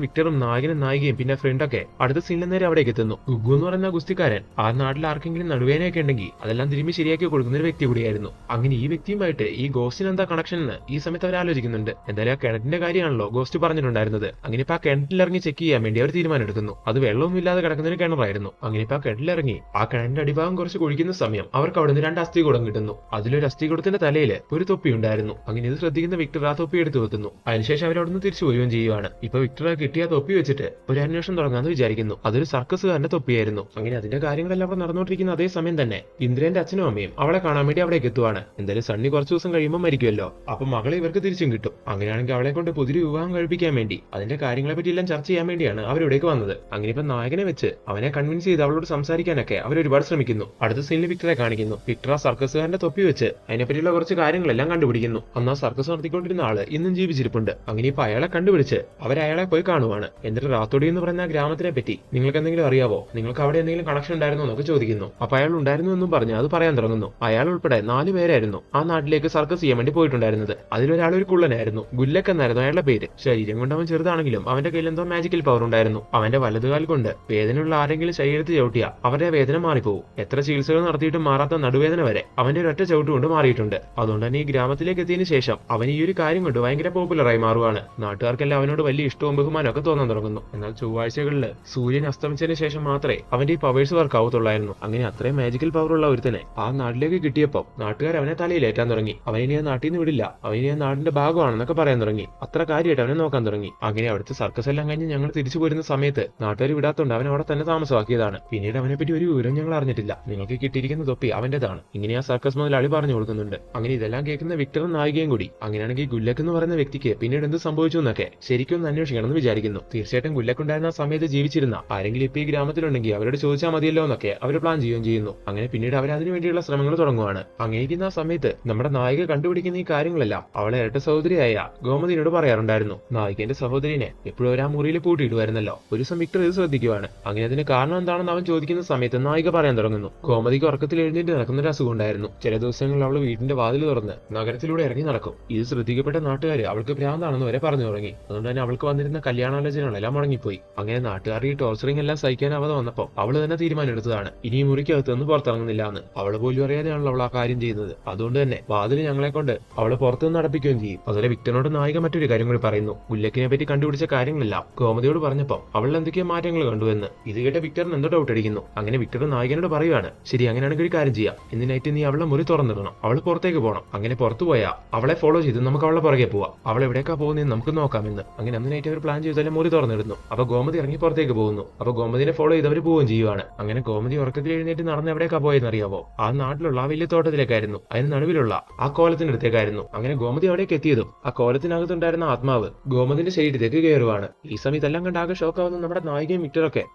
വിക്ടറും നായകനും നായികയും പിന്നെ ഫ്രണ്ടൊക്കെ അടുത്ത സീനിൽ നേരെ അവിടേക്ക് എത്തുന്നു. ഗുഗു എന്ന് പറയുന്ന ഗുസ്തിക്കാരൻ ആ നാട്ടിൽ ആർക്കെങ്കിലും നടുവേനയൊക്കെ ഉണ്ടെങ്കിൽ അതെല്ലാം തിരുമ്പി ശരിയാക്കി കൊടുക്കുന്ന ഒരു വ്യക്തി കൂടിയായിരുന്നു. അങ്ങനെ ഈ വ്യക്തിയുമായിട്ട് ഈ ഗോസ്റ്റിന് എന്താ കണക്ഷൻ എന്ന് ഈ സമയത്ത് അവർ ആലോചിക്കുന്നുണ്ട്. എന്തായാലും ആ കിണറ്റിന്റെ കാര്യമാണല്ലോ ഗോസ്റ്റ് പറഞ്ഞിട്ടുണ്ടായിരുന്നത്. അങ്ങനെ ഇപ്പൊ ആ കിണറ്റിലിറങ്ങി ചെക്ക് ചെയ്യാൻ വേണ്ടി അവർ തീരുമാനം എടുക്കുന്നു. അത് വെള്ളമൊന്നും ഇല്ലാതെ കിടക്കുന്ന ഒരു കിണറായിരുന്നു. അങ്ങനെ ഇപ്പൊ ആ കിണറ്റിലിറങ്ങി ആ കിണറ്റിന്റെ അടിഭാഗം കുറച്ച് കുഴിക്കുന്ന സമയം അവർക്ക് അവിടുന്ന് 2 അസ്ഥികൂടം കിട്ടുന്നു. അതിലൊരു അസ്ഥികൂടത്തിന്റെ തലയിൽ ഒരു തൊപ്പി ഉണ്ടായിരുന്നു. അങ്ങനെ ഇത് ശ്രദ്ധിക്കുന്ന വിക്ടർ ആ തൊപ്പി എടുത്തു വെക്കുന്നു. അതിനുശേഷം അവരവിടുന്ന് തിരിച്ചു പോവുകയും ചെയ്യുവാണ്. ഇപ്പൊ വിക്ടർ കിട്ടിയ തൊപ്പി വെച്ചിട്ട് ഒരു അന്വേഷണം തുടങ്ങാന്ന് വിചാരിക്കുന്നു. അതൊരു സർക്കസുകാരന്റെ തൊപ്പിയായിരുന്നു. അങ്ങനെ അതിന്റെ കാര്യങ്ങളെല്ലാം അവിടെ നടന്നുകൊണ്ടിരിക്കുന്ന അതേ സമയം തന്നെ ഇന്ദ്രന്റെ അച്ഛനും അമ്മയും അവളെ കാണാൻ വേണ്ടി അവിടേക്ക് എത്തുവാണ്. എന്തായാലും സണ്ണി കുറച്ചു ദിവസം കഴിയുമ്പോൾ മരിക്കുമല്ലോ, അപ്പൊ മകളെ ഇവർക്ക് തിരിച്ചും കിട്ടും. അങ്ങനെയാണെങ്കിൽ അവളെ കൊണ്ട് പുതിയൊരു വിവാഹം കഴിപ്പിക്കാൻ വേണ്ടി അതിന്റെ കാര്യങ്ങളെ പറ്റി എല്ലാം ചർച്ച ചെയ്യാൻ വേണ്ടിയാണ് അവരിവിടേക്ക് വന്നത്. അങ്ങനെ ഇപ്പൊ നായകനെ വെച്ച് അവനെ കൺവിൻസ് ചെയ്ത് അവളോട് സംസാരിക്കാനൊക്കെ അവർ ഒരുപാട് ശ്രമിക്കുന്നു. അടുത്ത സീനിൽ വിക്ടറെ കാണിക്കുന്നു. വിക്ടർ ആ സർക്കസുകാരന്റെ തൊപ്പി വെച്ച് അതിനെപ്പറ്റിയുള്ള കുറച്ച് കാര്യങ്ങളെല്ലാം കണ്ടുപിടിക്കുന്നു. അന്ന് ആ സർക്കസ് നടത്തിക്കൊണ്ടിരുന്ന ആള് ഇന്നും ജീവിച്ചിരിപ്പുണ്ട്. അങ്ങനെ ഇപ്പൊ അയാളെ കണ്ടുപിടിച്ച് അവരയാളെ പോയി കാണുവാണ്. എന്നിട്ട് റാത്തോടി എന്ന് പറയുന്ന ഗ്രാമത്തിനെ പറ്റി നിങ്ങൾക്ക് എന്തെങ്കിലും അറിയാവോ, നിങ്ങൾക്ക് അവിടെ എന്തെങ്കിലും കണക്ഷൻ ഉണ്ടായിരുന്നോ എന്നൊക്കെ ചോദിക്കുന്നു. അപ്പൊ അയാൾ ഉണ്ടായിരുന്നു എന്നും പറഞ്ഞ് അത് പറയാൻ തുടങ്ങുന്നു. അയാൾ ഉൾപ്പെടെ 4 പേരായിരുന്നു ആ നാട്ടിലേക്ക് സർക്കസ് ചെയ്യാൻ വേണ്ടി പോയിട്ടുണ്ടായിരുന്നത്. അതിലൊരാൾ ഒരു കുള്ളനായിരുന്നു. ഗുല്ലക്ക് എന്നായിരുന്നു അയാളുടെ പേര്. ശരീരം കൊണ്ട് അവൻ ചെറുതാണെങ്കിലും അവന്റെ കയ്യിൽ എന്തോ മാജിക്കൽ പവർ ഉണ്ടായിരുന്നു. അവന്റെ വലതുകാൽ കൊണ്ട് വേദനയുള്ള ആരെങ്കിലും ശരീരത്തിൽ ചവിട്ടിയ അവരുടെ വേദന മാറിപ്പോവും. എത്ര ചികിത്സകൾ നടത്തിയിട്ടും മാറാത്ത നടുവേദന വരെ അവന്റെ ഒരൊറ്റ ചവിട്ട് കൊണ്ട് മാറിയിട്ടുണ്ട്. അതുകൊണ്ട് തന്നെ ഈ ഗ്രാമത്തിലേക്ക് എത്തിയതിനു ശേഷം അവൻ ഈ ഒരു കാര്യം കൊണ്ട് ഭയങ്കര പോപ്പുലറായി മാറുവാണ്. നാട്ടുകാർക്കെല്ലാം അവനോട് വലിയ ഇഷ്ടവും ബഹുമാനവും ഒക്കെ തോന്നാൻ തുടങ്ങുന്നു. എന്നാൽ ചൊവ്വാഴ്ചകളിൽ സൂര്യൻ അസ്തമിച്ചതിന് ശേഷം മാത്രമേ അവന്റെ ഈ പവേഴ്സ് വർക്ക് ആവത്തുള്ളായിരുന്നു. അങ്ങനെ അത്രയും മാജിക്കൽ പവർ ഉള്ള ഒരുത്തനെ ആ നാട്ടിലേക്ക് കിട്ടിയപ്പോൾ നാട്ടുകാർ അവനെ തലയിലേറ്റാൻ തുടങ്ങി. അവനെ ആ നാട്ടിൽ നിന്ന് വിടില്ല, അവനെ ആ നാടിന്റെ ഭാഗമാണെന്നൊക്കെ പറയാൻ തുടങ്ങി. അത്ര കാര്യമായിട്ട് അവനെ നോക്കാൻ തുടങ്ങി. അങ്ങനെ അവിടുത്തെ സർക്കസ് എല്ലാം കഴിഞ്ഞ് ഞങ്ങൾ തിരിച്ചു പോരുന്ന സമയത്ത് നാട്ടുകാർ വിടാത്തോണ്ട് അവൻ അവിടെ തന്നെ താമസമാക്കിയതാണ്. പിന്നീട് അവനെ പറ്റി ഒരു വിവരം ഞങ്ങൾ അറിഞ്ഞിട്ടില്ല. നിങ്ങൾക്ക് കിട്ടിയിരിക്കുന്ന തൊപ്പി അവന്റേതാണ്. ഇങ്ങനെ ആ സർക്കസ് മുതലാളി പറഞ്ഞു കൊടുക്കുന്നുണ്ട്. അങ്ങനെ ഇതെല്ലാം കേൾക്കുന്ന വിക്ടറും നായികയും കൂടി അങ്ങനെയാണെങ്കിൽ ഗുല്ലക്ക് എന്ന് പറയുന്ന വ്യക്തിക്ക് പിന്നീട് എന്ത് സംഭവിച്ചു എന്നൊക്കെ ശരിക്കും ഒന്ന് അന്വേഷിക്കണമെന്ന് വിചാരിക്കുന്നു. തീർച്ചയായിട്ടും ഗുല്ലക്കുണ്ടായിരുന്ന ആ സമയത്ത് ജീവിച്ചിരുന്ന ആരെങ്കിലും ഇപ്പൊ ഈ ഗ്രാമത്തിലുണ്ടെങ്കിൽ അവരോട് ചോദിച്ചാൽ മതിയല്ലോ എന്നൊക്കെ അവർ പ്ലാൻ ചെയ്യുകയും ചെയ്യുന്നു. അങ്ങനെ പിന്നീട് അവർ അതിനു വേണ്ടിയുള്ള ശ്രമങ്ങൾ തുടങ്ങുവാണ്. അങ്ങനെയിരിക്കുന്ന ആ സമയത്ത് നമ്മുടെ നായിക കണ്ടുപിടിക്കുന്ന ഈ കാര്യങ്ങളെല്ലാം അവളെ ഇരട്ട സഹോദരിയായ ഗോമതിനോട് പറയാറുണ്ടായിരുന്നു. നായികന്റെ സഹോദരിനെ എപ്പോഴും ഒരു ആ മുറിയിൽ പൂട്ടിയിടുമായിരുന്നല്ലോ. ഒരു ദിവസം വിക്ടർ ഇത് ശ്രദ്ധിക്കുവാണ്. അങ്ങനെ അതിന് കാരണം എന്താണെന്ന് അവൻ ചോദിക്കുന്ന സമയത്ത് നായിക പറയാൻ തുടങ്ങുന്നു. ഗോമതിക്ക് ഉറക്കത്തിൽ എഴുന്നേറ്റ് നടക്കുന്ന ഒരു അസുഖം ഉണ്ടായിരുന്നു. ചില ദിവസങ്ങളിൽ അവൾ വീടിന്റെ വാതിൽ തുറന്ന് നഗരത്തിലൂടെ ഇറങ്ങി നടക്കും. ഇത് ശ്രദ്ധിക്കപ്പെട്ട നാട്ടുകാർ അവൾക്ക് ഭ്രാന്താണെന്ന് വരെ പറഞ്ഞു തുടങ്ങി. അതുകൊണ്ട് തന്നെ അവൾക്ക് വന്നിരുന്ന കല്യാണാലോചനകളെല്ലാം മുടങ്ങിപ്പോയി. അങ്ങനെ നാട്ടുകാർ ഈ ടോർച്ചറിംഗ് എല്ലാം സഹിക്കാനാവാതെ വന്നപ്പോൾ അവൾ തന്നെ തീരുമാനം എടുത്തതാണ് ഇനി ഈ മുറിക്കകത്ത് നിന്ന് പുറത്തിറങ്ങുന്നില്ല എന്ന്. അവള് പോലും അറിയാതെയാണല്ലോ അവൾ ആ കാര്യം ചെയ്യുന്നത്. അതുകൊണ്ട് തന്നെ വാതിൽ ഞങ്ങളെ കൊണ്ട് അവളെ പുറത്തുനിന്ന് നടപ്പിക്കുകയും ചെയ്യും. അതുപോലെ വിക്ടറിനോട് നായിക മറ്റൊരു കാര്യം കൂടി പറയുന്നു. ഗുല്ലക്കിനെ പറ്റി കണ്ടുപിടിച്ച കാര്യങ്ങളെല്ലാം ഗോമതിയോട് പറഞ്ഞപ്പോൾ അവൾ എന്തൊക്കെയോ മാറ്റങ്ങൾ കണ്ടുവെന്ന്. ഇത് കേട്ട വിക്ടറിന് എന്തോ ഡൗട്ട് അടിക്കുന്നു. അങ്ങനെ വിക്ടർ നായികനോട് പറയുവാണ്, ശരി അങ്ങനെയാണെങ്കിൽ ഒരു കാര്യം ചെയ്യാം, ഇന്ന് നൈറ്റ് നീ അവളെ മുറി തുറന്നിടണം, അവൾ പുറത്തേക്ക് പോകണം. അങ്ങനെ പുറത്തു പോയാൽ അവളെ ഫോളോ ചെയ്ത് നമുക്ക് അവളെ പുറകെ പോവാം, അവൾ എവിടേക്കാ പോകുന്നതെന്ന് നമുക്ക് നോക്കാമെന്ന്. അങ്ങനെ അന്ന് നൈറ്റ് അവർ പ്ലാൻ ചെയ്താലും മുറി തുറന്നിടുന്നു. അപ്പൊ ഗോമതി ഇറങ്ങി പുറത്തേക്ക് പോകുന്നു. അപ്പൊ ഗോമതിനെ ഫോളോ ചെയ്ത് അവർ പോവുകയും ചെയ്യുവാണ്. അങ്ങനെ ഗോമതി ഉറക്കത്തിൽ എഴുന്നേറ്റ് നടന്ന് എവിടേക്കാ പോയെന്ന് അറിയാവോ? ആ നാട്ടിലുള്ള ആ വലിയ തോട്ടത്തിലേക്കായിരുന്നു. അതിന് നടുവിലുള്ള ആ കോലത്തിന്റെ അടുത്തേക്കായിരുന്നു. അങ്ങനെ ഗോമതി അവിടേക്ക് എത്തിയതും ആ കോലത്തിനകത്തുണ്ടായിരുന്ന ആത്മാവ് ഗോമതിന്റെ ശരീരത്തേക്ക് കയറുവാണ്. ഈ സമയം ഇതെല്ലാം കണ്ട് ആകെ ഷോക്കാവുന്ന നമ്മുടെ നായികയും വിക്ടറൊക്കെ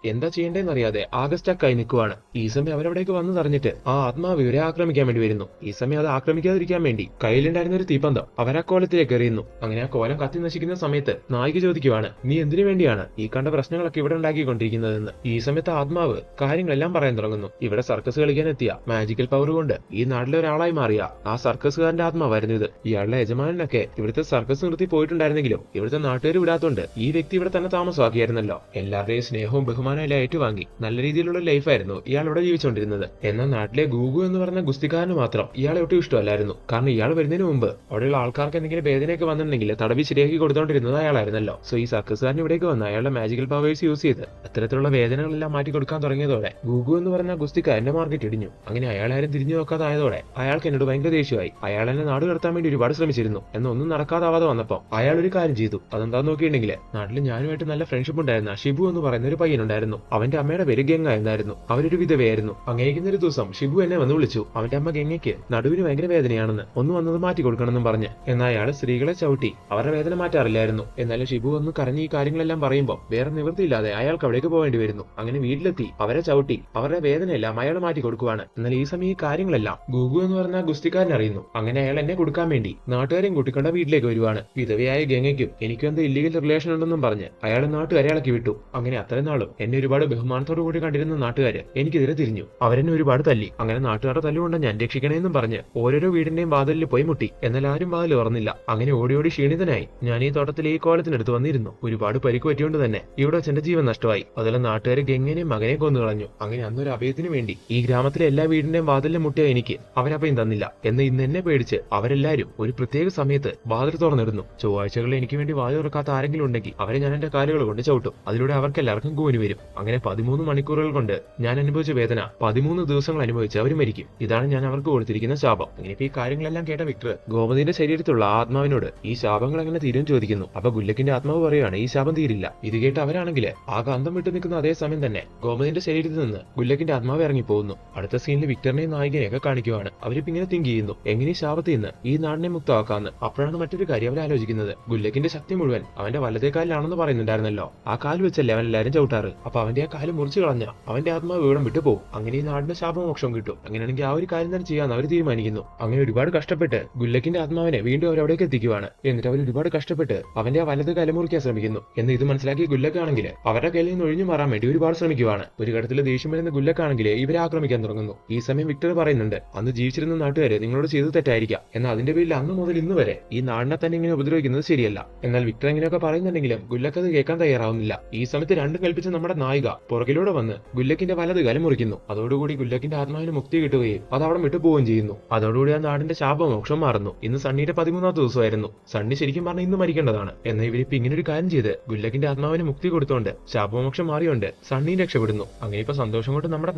എന്താ ചെയ്യേണ്ടതെന്ന് അറിയാതെ ആകെ സ്റ്റക്കായി നിൽക്കുവാണ്. ഈ സമയം അവരവിടേക്ക് വന്നു തറഞ്ഞിട്ട് ആ ആത്മാവ് ഇവരെ ആക്രമിക്കാൻ വേണ്ടി വരുന്നു. ഈ സമയം അത് ആക്രമിക്കാതിരിക്കാൻ വേണ്ടി കയ്യിലുണ്ടായിരുന്ന ഒരു തീപ്പന്തം അവരാ കോലത്തിലേക്ക് എറിയുന്നു. അങ്ങനെ ആ കോലം കത്തി നശിക്കുന്ന സമയത്ത് നായിക ചോദിക്കുവാണ്, നീ എന്തിനു വേണ്ടിയാണ് ഈ കണ്ട പ്രശ്നങ്ങളൊക്കെ ഇവിടെ ഉണ്ടാക്കിക്കൊണ്ടിരിക്കുന്നതെന്ന്. ഈ സമയത്ത് ആത്മാവ് കാര്യങ്ങളെല്ലാം പറയാൻ തുടങ്ങുന്നു. ഇവിടെ സർക്കസ് കളിക്കാൻ എത്തിയ മാജിക്കൽ പവർ കൊണ്ട് ഈ നാട്ടിലെ ഒരാളായി മാറിയ ആ സർക്കസുകാരന്റെ ആത്മാവായിരുന്നു ഇത്. ഇയാളുടെ യജമാനനൊക്കെ ഇവിടുത്തെ സർക്കസ് നിർത്തി പോയിട്ടുണ്ടായിരുന്നെങ്കിലും ഇവിടുത്തെ നാട്ടുകാർ വിടാത്തോണ്ട് ഈ വ്യക്തി ഇവിടെ തന്നെ താമസമാക്കിയായിരുന്നല്ലോ. എല്ലാവരുടെയും സ്നേഹവും ബഹുമാനവും എല്ലാം ഏറ്റുവാങ്ങി നല്ല രീതിയിലുള്ള ലൈഫായിരുന്നു ഇയാൾ ഇവിടെ ജീവിച്ചുകൊണ്ടിരുന്നത്. എന്നാൽ നാട്ടിലെ ഗൂഗു എന്ന് പറഞ്ഞ ഗുസ്തിക്കാരന് മാത്രം ഇയാളെ ഒട്ടും ഇഷ്ടമല്ലായിരുന്നു. കാരണം ഇയാൾ വരുന്നതിന് മുമ്പ് അവിടെയുള്ള ആൾക്കാർക്ക് എന്തെങ്കിലും വേദനയൊക്കെ വന്നിട്ടുണ്ടെങ്കിൽ തടവി ശരിയാക്കി കൊടുത്തോണ്ടിരുന്നത് അയാളായിരുന്നല്ലോ. സോ ഈ സർക്കസുകാരൻ ഇവിടേക്ക് വന്ന് അയാളുടെ മാജിക്കൽ പവേഴ്സ് യൂസ് ചെയ്ത് അത്തരത്തിലുള്ള വേദനകളെല്ലാം മാറ്റി കൊടുക്കാൻ തുടങ്ങിയതോടെ ഗൂഗു എന്ന് പറഞ്ഞ ഗുസ്തിക്കാരന്റെ മാർക്കറ്റ് ഇടിഞ്ഞു. അങ്ങനെ അയാളാരും തിരിഞ്ഞു നോക്കാതായതോടെ അയാൾക്ക് എന്നോട് ഭയങ്കര ദേഷ്യമായി. അയാൾ എന്നെ നാട് കടത്താൻ വേണ്ടി ഒരുപാട് ശ്രമിച്ചിരുന്നു. എന്നൊന്നും നടക്കാതാവാതെ വന്നപ്പോൾ അയാൾ ഒരു കാര്യം ചെയ്തു. അതെന്താന്ന് നോക്കിയിട്ടുണ്ടെങ്കിൽ നാട്ടിൽ ഞാനുമായിട്ട് നല്ല ഫ്രണ്ട്ഷിപ്പ് ഉണ്ടായിരുന്ന ഷിബു എന്ന് പറയുന്ന ഒരു പയ്യനുണ്ടായിരുന്നു. അവന്റെ അമ്മയുടെ പേര് ഗംഗ എന്നായിരുന്നു. അവരൊരു വിധവയായിരുന്നു. അങ്ങനെയിരിക്കുന്ന ഒരു ദിവസം ഷിബു എന്നെ വന്ന് വിളിച്ചു. അവന്റെ അമ്മ ഗംഗയ്ക്ക് നടുവിന് ഭയങ്കര വേദനയാണെന്ന്, ഒന്ന് വന്നത് മാറ്റി കൊടുക്കണമെന്നും പറഞ്ഞ്. എന്നാൽ അയാൾ സ്ത്രീകളെ ചവിട്ടി അവരുടെ വേദന മാറ്റാറില്ലായിരുന്നു. എന്നാലും ഷിബു വന്ന് കരഞ്ഞ് ഈ കാര്യങ്ങളെല്ലാം പറയുമ്പോൾ വേറെ നിവൃത്തിയില്ലാതെ അയാൾക്ക് അവിടേക്ക് പോകേണ്ടി വരുന്നു. അങ്ങനെ വീട്ടിലെത്തി അവരെ ചവിട്ടി അവരുടെ വേദനയെല്ലാം അയാൾ മാറ്റി കൊടുക്കുവാണ്. എന്നാൽ ഈ സമയം ഈ കാര്യങ്ങളെല്ലാം ഗൂഗു എന്ന് പറഞ്ഞ ഗുസ്തിക്കാരൻ അറിയുന്നു. അങ്ങനെ അയാൾ എന്നെ കൊടുക്കാൻ വേണ്ടി നാട്ടുകാരെയും കൂട്ടിക്കൊണ്ട് വീട്ടിലേക്ക് വരുവാണ്. വിധവയായ ഗംഗയ്ക്കും എനിക്കും എന്ത് ഇല്ലീഗൽ റിലേഷൻ ഉണ്ടെന്നും പറഞ്ഞ് അയാൾ നാട്ടുകാരെ ഇളക്കി വിട്ടു. അങ്ങനെ അത്രയും നാളും എന്നെ ഒരുപാട് ബഹുമാനത്തോടു കൂടി കണ്ടിരുന്ന നാട്ടുകാര് എനിക്കെതിരെ തിരിഞ്ഞു. അവരെന്നെ ഒരുപാട് തല്ലി. അങ്ങനെ നാട്ടുകാരുടെ തല്ലുകൊണ്ട് ഞാൻ രക്ഷിക്കണേന്നും പറഞ്ഞ് ഓരോരോ വീടിന്റെ വീടിന്റെയും വാതിലിൽ പോയി മുട്ടി. എന്നാൽ ആരും വാതിൽ തുറന്നില്ല. അങ്ങനെ ഓടി ഓടി ക്ഷീണിതനായി ഞാൻ ഈ തോട്ടത്തിലെ ഈ കോലത്തിനടുത്ത് വന്നിരുന്നു. ഒരുപാട് പരിക്ക് പറ്റിയോണ്ട് തന്നെ ഇവിടെ വെച്ച് എന്റെ ജീവൻ നഷ്ടമായി. അതുപോലെ നാട്ടുകാരെ ഗംഗനെയും മകനെ കൊന്നു കളഞ്ഞു. അങ്ങനെ അന്നൊരു അഭയത്തിന് വേണ്ടി ഈ ഗ്രാമത്തിലെ എല്ലാ വീടിന്റെയും വാതിലിൽ മുട്ടിയ എനിക്ക് അവരഭയം തന്നില്ല. എന്ന് ഇന്ന് എന്നെ പേടിച്ച് അവരെല്ലാരും ഒരു പ്രത്യേക സമയത്ത് വാതിൽ തുറന്നിടുന്നു. ചൊവ്വാഴ്ചകളിൽ എനിക്ക് വേണ്ടി വാതിൽ തുറക്കാത്ത ആരെങ്കിലും ഉണ്ടെങ്കിൽ അവരെ ഞാൻ എന്റെ കാലുകൾ കൊണ്ട് ചവിട്ടും. അതിലൂടെ അവർക്ക് എല്ലാവർക്കും കൂനി വരും. അങ്ങനെ 13 മണിക്കൂറുകൾ കൊണ്ട് ഞാൻ അനുഭവിച്ച വേദന 13 ദിവസങ്ങൾ അനുഭവിച്ച് അവർ മരിക്കും. ഇതാണ് ഞാൻ അവർക്ക് കൊടുത്തിരിക്കുന്ന ശാപം. അങ്ങനെ ഈ കാര്യങ്ങളെല്ലാം കേട്ട വിക്ടർ ഗോമതിന്റെ ശരീരത്തിലുള്ള ആത്മാവിനോട് ഈ ശാപങ്ങൾ എങ്ങനെ തീരും ചോദിക്കുന്നു. അപ്പൊ ഗുല്ലക്കിന്റെ ആത്മാവ് പറയുകയാണ് ഈ ശാപം തീരില്ല. ഇത് കേട്ട് അവരാണെങ്കിൽ ആകെ അന്തം വിട്ടു നിൽക്കുന്ന അതേ സമയം തന്നെ ഗോമതിന്റെ ശരീരത്തിൽ നിന്ന് ഗുല്ലക്കിന്റെ ആത്മാവ് ഇറങ്ങി പോകുന്നു. അടുത്ത സീനിൽ വിക്ടറിനെയും നായികനെയൊക്കെ കാണിക്കുവാണ്. അവരിപ്പോ ഇങ്ങനെ തിങ്ക് ചെയ്യുന്നു എങ്ങനെ ഈ ശാപത്തിൽ നിന്ന് ഈ നാടിനെ മുക്തമാക്കാന്ന്. അപ്പോഴാണ് മറ്റൊരു കാര്യം അവർ ആലോചിക്കുന്നത്. ഗുല്ലക്കിന്റെ ശക്തി മുഴുവൻ അവന്റെ വലതേ കാലിലാണെന്ന് പറയുന്നുണ്ടായിരുന്നല്ലോ. ആ കാല് വെച്ചല്ലേ അവൻ എല്ലാരും ചവിട്ടാറ്. അപ്പൊ അവന്റെ ആ കാല് മുറിച്ചു കളഞ്ഞ അവന്റെ ആത്മാവ് ഇവിടം വിട്ടു പോകും. അങ്ങനെ ഈ നാടിന്റെ ശാപമോക്ഷം കിട്ടും. അങ്ങനെയാണെങ്കിൽ ആ ഒരു കാര്യം തന്നെ ചെയ്യാൻ അവർ തീരുമാനിക്കുന്നു. അങ്ങനെ ഒരുപാട് കഷ്ടപ്പെട്ട് ഗുല്ലക്കിന്റെ ആത്മാവിനെ വീണ്ടും അവർ അവിടേക്ക് എത്തിക്കുവാണ്. എന്നിട്ട് അവർ ഒരുപാട് കഷ്ടപ്പെട്ട് അവന്റെ ആ വലത് കാല് മുറിക്കാൻ ശ്രമിക്കുന്നു. എന്ന് ഇത് മനസ്സിലാക്കിയ ഗുല്ലക്കാണെങ്കിൽ അവരുടെ കയ്യിൽ നിന്ന് ഒഴിഞ്ഞു മാറാൻ വേണ്ടി ഒരുപാട് ശ്രമിക്കുവാണ്. ഒരു ഘട്ടത്തിൽ ദേഷ്യം വരുന്ന ഗുല്ലക്കാണെങ്കിൽ ഇവരെ ആക്രമിക്കാൻ തുടങ്ങുന്നു. ഈ സമയം വിക്ടർ പറയുന്നുണ്ട് അന്ന് ജീവിച്ചിരുന്ന നാട്ടുകാര് നിങ്ങളോട് ചെയ്തു തെറ്റായിരിക്കാം. എന്നാൽ അതിന്റെ പേരിൽ അന്ന് മുതൽ ഇന്ന് വരെ ഈ നാടിനെ തന്നെ ഇങ്ങനെ ഉപദ്രവിക്കുന്നത് ശരിയല്ല. എന്നാൽ വിക്ടർ ഇങ്ങനെയൊക്കെ പറയുന്നുണ്ടെങ്കിലും ഗുല്ലക്ക് അത് കേൾക്കാൻ തയ്യാറാവുന്നില്ല. ഈ സമയത്ത് രണ്ടും കൽപ്പിച്ച് നമ്മുടെ നായിക പുറകിലൂടെ വന്ന് ഗുല്ലക്കിന്റെ വലത് കാലം മുറിക്കുന്നു. അതോടുകൂടി ഗുല്ലക്കിന്റെ ആത്മാവിന് മുക്തി കിട്ടുകയും അത് അവിടെ വിട്ടു പോവുകയും ചെയ്യുന്നു. അതോടുകൂടി ആ നാടിന്റെ ശാപമോക്ഷം മാറുന്നു. ഇന്ന് സണ്ണിയുടെ 13ാമത്തെ ദിവസമായിരുന്നു. സണ്ണി ശരിക്കും പറഞ്ഞാൽ ഇന്ന് മരിക്കേണ്ടതാണ്. എന്നാൽ ഇവരിപ്പോ ഇങ്ങനെ ഒരു കാര്യം ചെയ്ത് ഗുല്ലക്കിന്റെ ആത്മാവിന് മുക്തി കൊടുത്തോണ്ട് ശാപമോക്ഷം മാറിയോണ്ട് സണ്ണിയും രക്ഷപ്പെടുന്നു. അങ്ങനെ ഇപ്പൊ സന്തോഷം കൊണ്ട് നമ്മുടെ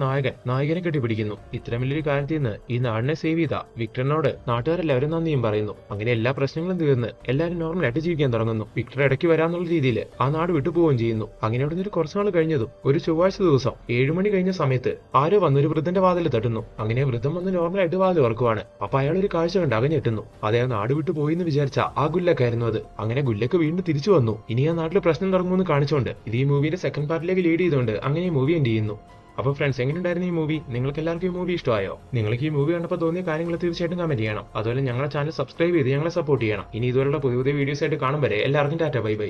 നായകനെ കെട്ടിപ്പിടിക്കുന്നു. ഇത്തരം വലിയൊരു കാര്യത്തിൽ നിന്ന് ഈ നാടിനെ സേവ് ചെയ്ത വിക്ടറിനോട് നാട്ടുകാരെല്ലാവരും നന്ദിയും പറയുന്നു. അങ്ങനെ എല്ലാ പ്രശ്നങ്ങളും തീർന്ന് എല്ലാവരും നോർമലായിട്ട് ജീവിക്കാൻ തുടങ്ങുന്നു. വിക്ടർ ഇടയ്ക്ക് വരാന്നുള്ള രീതിയിൽ ആ നാട് വിട്ടുപോവുകയും ചെയ്യുന്നു. അങ്ങനെ അവിടെ നിന്ന് കുറച്ചു നാൾ കഴിഞ്ഞതും ഒരു ചൊവ്വാഴ്ച ദിവസം 7 മണി കഴിഞ്ഞ സമയത്ത് ആരോ വന്നൊരു വൃദ്ധന്റെ വാതിൽ തട്ടുന്നു. അങ്ങനെ വൃദ്ധം വന്ന് നോർമലായിട്ട് വാതിൽ തുറക്കുവാണ്. അപ്പൊ അയാൾ ഒരു കാഴ്ച കണ്ട് അകഞ്ഞെട്ടുന്നു. അദ്ദേഹം നാട് വിട്ടു പോയി എന്ന് വിചാരിച്ച ആ ഗുല്ലക്കായിരുന്നു അത്. അങ്ങനെ ഗുല്ലക്ക് വീണ്ടും തിരിച്ചു വന്നു. ഇനി ആ നാട്ടിൽ പ്രശ്നം തുടങ്ങുമെന്ന് കാണിച്ചുകൊണ്ട് ഇത് ഈ മൂവിയുടെ സെക്കൻഡ് പാർട്ടിലേക്ക് ലീഡ് ചെയ്തുകൊണ്ട് അങ്ങനെ ഈ മൂവി എൻഡ് ചെയ്യുന്നു. അപ്പോൾ ഫ്രണ്ട്സ് എങ്ങനെയുണ്ടായിരുന്നു ഈ മൂവി? നിങ്ങൾക്ക് എല്ലാവർക്കും ഈ മൂവി ഇഷ്ടമായോ? നിങ്ങൾക്ക് ഈ മൂവി കണ്ടപ്പോൾ തോന്നിയ കാര്യങ്ങൾ തീർച്ചയായിട്ടും കമന്റ് ചെയ്യണം. അതുപോലെ ഞങ്ങളുടെ ചാനൽ സബ്സ്ക്രൈബ് ചെയ്ത് ഞങ്ങളെ സപ്പോർട്ട് ചെയ്യണം. ഇനി ഇതുപോലുള്ള പുതിയ വീഡിയോസ് ആയിട്ട് കാണും വരെ എല്ലാവർക്കും ടാറ്റ ബൈ ബൈ.